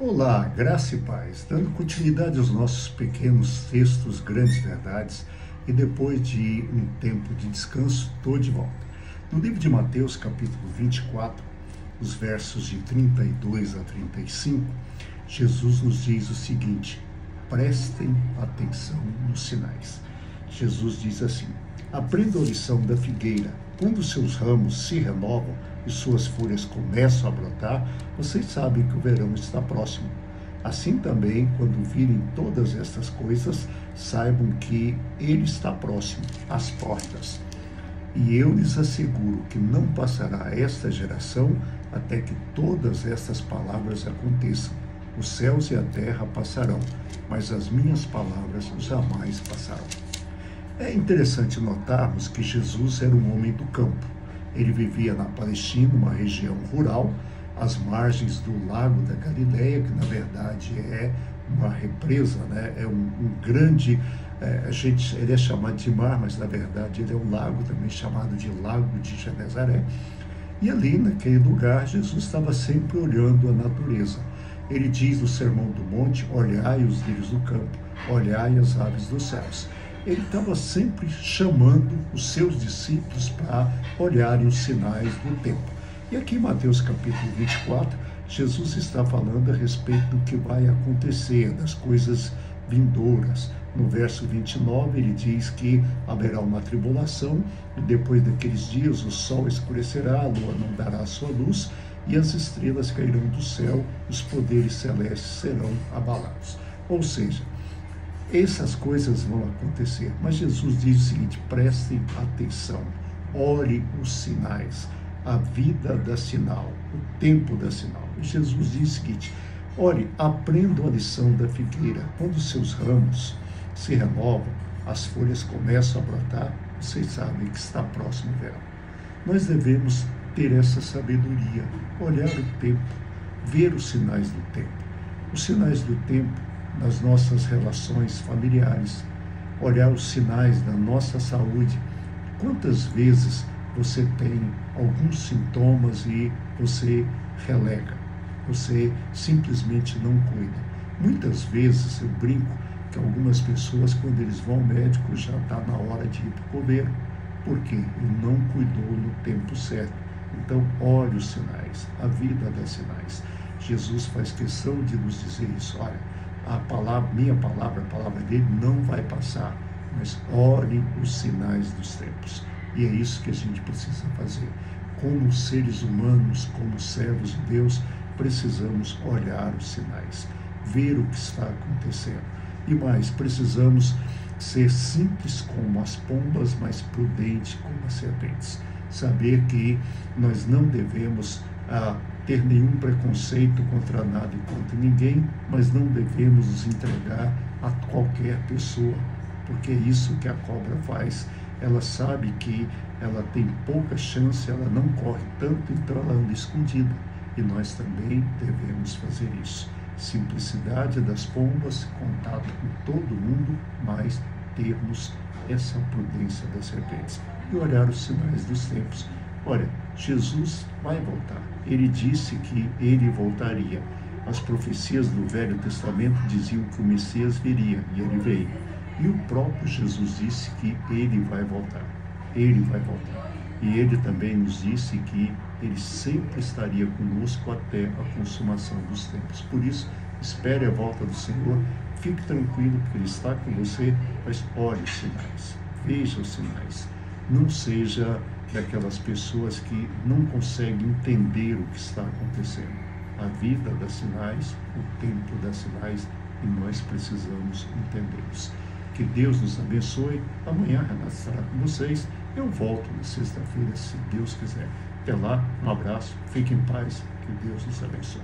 Olá, graça e paz. Dando continuidade aos nossos pequenos textos, grandes verdades, e depois de um tempo de descanso, estou de volta. No livro de Mateus, capítulo 24, os versos de 32 a 35, Jesus nos diz o seguinte: prestem atenção nos sinais. Jesus diz assim: aprendam a lição da figueira. Quando seus ramos se renovam e suas folhas começam a brotar, vocês sabem que o verão está próximo. Assim também, quando virem todas estas coisas, saibam que ele está próximo, às portas. E eu lhes asseguro que não passará esta geração até que todas estas palavras aconteçam. Os céus e a terra passarão, mas as minhas palavras jamais passarão. É interessante notarmos que Jesus era um homem do campo. Ele vivia na Palestina, uma região rural, às margens do Lago da Galileia, que na verdade é uma represa, né? É um grande, ele é chamado de mar, mas na verdade ele é um lago, também chamado de Lago de Genezaré. E ali, naquele lugar, Jesus estava sempre olhando a natureza. Ele diz no Sermão do Monte: olhai os lírios do campo, olhai as aves dos céus. Ele estava sempre chamando os seus discípulos para olharem os sinais do tempo. E aqui em Mateus capítulo 24, Jesus está falando a respeito do que vai acontecer, das coisas vindouras. No verso 29, ele diz que haverá uma tribulação, e depois daqueles dias o sol escurecerá, a lua não dará a sua luz, e as estrelas cairão do céu, os poderes celestes serão abalados. Ou seja, essas coisas vão acontecer, mas Jesus diz o seguinte: prestem atenção, olhem os sinais, a vida dá sinal, o tempo dá sinal. E Jesus diz o seguinte: olhe, aprendam a lição da figueira. Quando os seus ramos se renovam, as folhas começam a brotar, vocês sabem que está próximo o verão. Nós devemos ter essa sabedoria, olhar o tempo, ver os sinais do tempo. Os sinais do tempo nas nossas relações familiares, olhar os sinais da nossa saúde. Quantas vezes você tem alguns sintomas e você relega, você simplesmente não cuida? Muitas vezes eu brinco que algumas pessoas, quando eles vão ao médico, já está na hora de ir para o coveiro, porque ele não cuidou no tempo certo. Então, olhe os sinais, a vida dá sinais. Jesus faz questão de nos dizer isso: olha, a palavra dele não vai passar, mas olhem os sinais dos tempos. E é isso que a gente precisa fazer. Como seres humanos, como servos de Deus, precisamos olhar os sinais, ver o que está acontecendo. E mais, precisamos ser simples como as pombas, mas prudentes como as serpentes. Saber que nós não devemos ter nenhum preconceito contra nada e contra ninguém, mas não devemos nos entregar a qualquer pessoa, porque é isso que a cobra faz. Ela sabe que ela tem pouca chance, ela não corre tanto, então ela anda escondida. E nós também devemos fazer isso. Simplicidade das pombas, contato com todo mundo, mas termos essa prudência das serpentes e olhar os sinais dos tempos. Olha, Jesus vai voltar. Ele disse que ele voltaria. As profecias do Velho Testamento diziam que o Messias viria, e ele veio. E o próprio Jesus disse que ele vai voltar. Ele vai voltar. E ele também nos disse que ele sempre estaria conosco até a consumação dos tempos. Por isso, espere a volta do Senhor, fique tranquilo que ele está com você, mas olhe os sinais, veja os sinais. Não seja daquelas pessoas que não conseguem entender o que está acontecendo. A vida dá sinais, o tempo dá sinais, e nós precisamos entendê-los. Que Deus nos abençoe. Amanhã Renato estará com vocês. Eu volto na sexta-feira, se Deus quiser. Até lá, um abraço, fique em paz, que Deus nos abençoe.